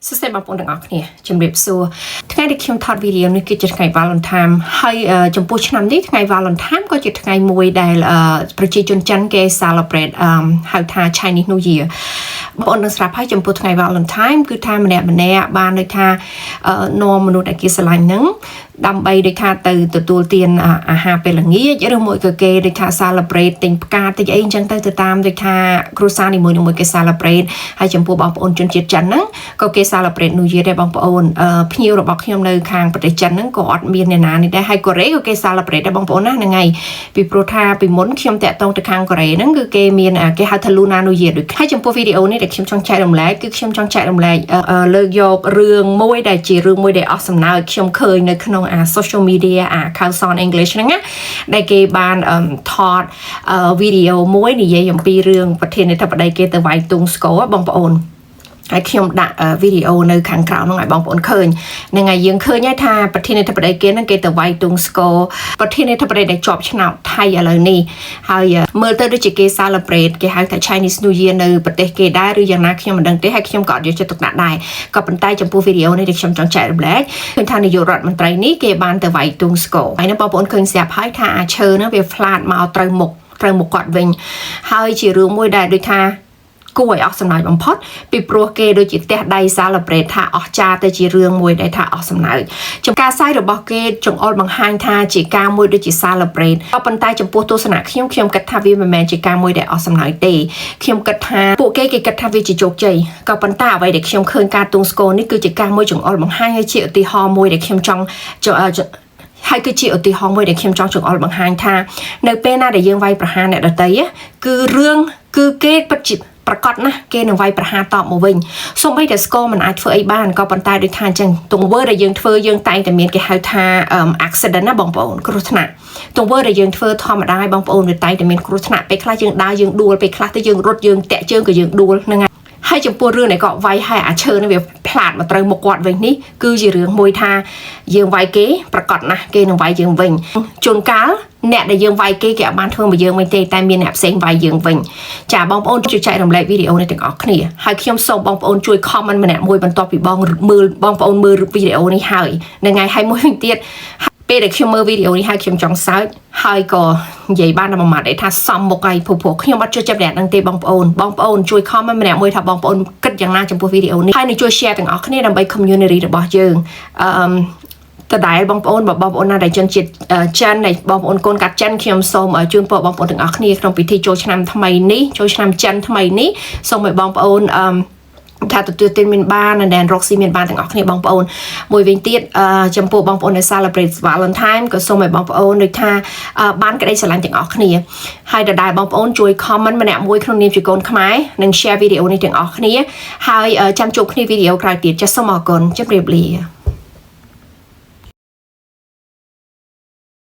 សួស្តីបងប្អូនទាំងអស់គ្នាជំរាបសួរថ្ងៃនេះខ្ញុំថតវីដេអូនេះគឺជាថ្ងៃ Valentine ហើយចំពោះឆ្នាំនេះថ្ងៃ Valentine ក៏ជាថ្ងៃមួយដែលប្រជាជនចិនគេ celebrate ហៅថា Chinese New Year បងប្អូននឹងស្រាប់ហើយចំពោះថ្ងៃ Valentine គឺថាម្នាក់បានដូចថានាំមនុស្សដែលគេស្រឡាញ់ហ្នឹងដើម្បីដូចថាទៅទទួលទានអាហារពេលល្ងាចឬមួយក៏គេដូចថា celebrate ទិញផ្កាទិញអីអញ្ចឹងទៅតាមដូចថាគ្រួសារនីមួយៗគេ celebrate ហើយចំពោះបងប្អូនជនជាតិចិនហ្នឹងក៏គេ celebrate New Year ដែរបងប្អូនភ្ញៀវរបស់ខ្ញុំនៅខាងប្រទេសចិនហ្នឹងក៏អត់មានអ្នកណានេះដែរហើយកូរ៉េក៏គេ celebrate ដែរបងប្អូនណាហ្នឹងហើយពីព្រោះថាពីមុនខ្ញុំតាក់ទងទៅខាងកូរ៉េហ្នឹងគឺគេមានគេហៅថា Lunar New Year ដូចហើយចំពោះវីដេអូនេះដែលខ្ញុំចង់ចែករំលែកគឺខ្ញុំចង់ចែករំលែកលើកយករឿងមួយដែលជារឿងមួយដែលអស់សំណើចខ្ញុំឃើញនៅក្នុងsocial media ข่าวสาร English ហ្នឹងណាដែលគេបានថតវីដេអូមួយនិយាយអំពីរឿងប្រធានាធិបតីគេទៅវាយទងស្គរបងប្អូនហើយខ្ញុំដាក់វីដេអូនៅខាងក្រៅហ្នឹងឲ្យបងប្អូនឃើញហ្នឹងហើយយើងឃើញហើយថាប្រធានាធិបតីគេហ្នឹងគេទៅវាយទងស្គរប្រធានាធិបតីដែលជាប់ឆ្នោតថៃឥឡូវនេះហើយមើលទៅដូចជាគេ celebrate គេហៅថា Chinese New Year នៅប្រទេសគេដែរឬយ៉ាងណាខ្ញុំមិនដឹងទេហើយខ្ញុំក៏អត់យកចិត្តទុកដាក់ដែរក៏ប៉ុន្តែចំពោះវីដេអូនេះដែលខ្ញុំចង់ចែករំលែកឃើញថានាយករដ្ឋមន្ត្រីនេះគេបានទៅវាយទងស្គរហើយនឹងបងប្អូនឃើញស្រាប់ហើយថាអាឈើហ្នឹងវាផ្លាតមកត្រូវមុខគាត់វិញហើយជារឿងមួយដែលដូចថាគួរឲ្យអស់សំណើចបំផុតពីព្រោះគេដូចជាផ្ទះដៃ celebrate ថាអស់ចាទៅជារឿងមួយដែលថាអស់សំណើចចំការសាយរបស់គេចង្អុលបង្ហាញថាជាការមួយដូចជា celebrate ក៏ប៉ុន្តែចំពោះទស្សនៈខ្ញុំគិតថាវាមិនមែនជាការមួយដែលអស់សំណើចទេខ្ញុំគិតថាពួកគេគិតថាវាជាជោគជ័យក៏ប៉ុន្តែអ្វីដែលខ្ញុំឃើញការទងស្គរនេះគឺជាការមួយចង្អុលបង្ហាញឲ្យជាឧទាហរណ៍មួយដែលខ្ញុំចង់ហើយគឺជាឧទាហរណ៍មួយដែលខ្ញុំចង់ចង្អុលបង្ហាញថានៅពេលណាដែលយើងវាយប្រហារអ្នកដទៃគឺរឿងគឺគេពិតជាប្រកាសណាស់គេនឹងវាយប្រហារតបមកវិញសូម្បីតែស្គរមិនអាចធ្វើអីបានក៏ប៉ុន្តែដូចថាអញ្ចឹងទង្វើដែលយើងធ្វើយើងតែងតែមានគេហៅថា accident ណាបងប្អូនគ្រោះថ្នាក់ទង្វើដែលយើងធ្វើធម្មតាឲ្យបងប្អូនវាតែងតែមានគ្រោះថ្នាក់ពេលខ្លះយើងដើរយើងដួលពេលខ្លះទៅយើងរត់យើងតាក់ជើងក៏យើងដួលហ្នឹងហើយចំពោះរឿងដែលគាត់វាយឲ្យអាឈើនឹងវាផ្លាតមកត្រូវមុខគាត់វិញនេះគឺជារឿងមួយថាយើងវាយគេប្រកាសណាស់គេនឹងវាយយើងវិញជួនកាលអ្នកដែលយើងវាយគេអត់បានធ្វើមកយើងវិញទេតែមានអ្នកផ្សេងវាយយើងវិញចាបងប្អូនជួយចែករំលែកវីដេអូនេះទាំងអស់គ្នាហើយខ្ញុំសូមបងប្អូនជួយ comment ម្នាក់មួយបន្ទាប់ពីបងប្អូនមើលវីដេអូនេះហើយនឹងហើយមួយវិញទៀតពេលដែលខ្ញុំមើលវីដេអូនេះហើយខ្ញុំចង់សើចហើយក៏និយាយបានតែមួយម៉ាត់ថាសំមុខឲ្យព្រោះខ្ញុំអត់ចូលចិត្តអ្នកហ្នឹងទេបងប្អូនជួយ comment ម្នាក់មួយថាបងប្អូនគិតយ៉ាងណាចំពោះវីដេអូនេះហើយនឹងជួយ share ទាំងអស់គ្នាដើម្បី community របស់យើងតដែលបងប្អូនណាដែលជនជាតិចិនដែលបងប្អូនកូនកាត់ចិនខ្ញុំសូមជូនពរបងប្អូនទាំងអស់គ្នាក្នុងពិធីចូលឆ្នាំថ្មីនេះចូលឆ្នាំចិនថ្មីនេះសូមឲ្យបងប្អូនថាទទួលទានមានបាននិងរកស៊ីមានបានទាំងអស់គ្នាបងប្អូនមួយវិញទៀតចំពោះបងប្អូនដែល celebrate Valentine ក៏សូមឲ្យបងប្អូនដូចថាបានក្តីស្រឡាញ់ទាំងអស់គ្នាហើយដដែលបងប្អូនជួយ comment ម្នាក់មួយក្នុងនាមជាកូនខ្មែរនិង share វីដេអូនេះទាំងអស់គ្នាហើយចាំជួបគ្នាវីដេអូក្រោយទៀតចាសសូមអរគុណជម្រាបលា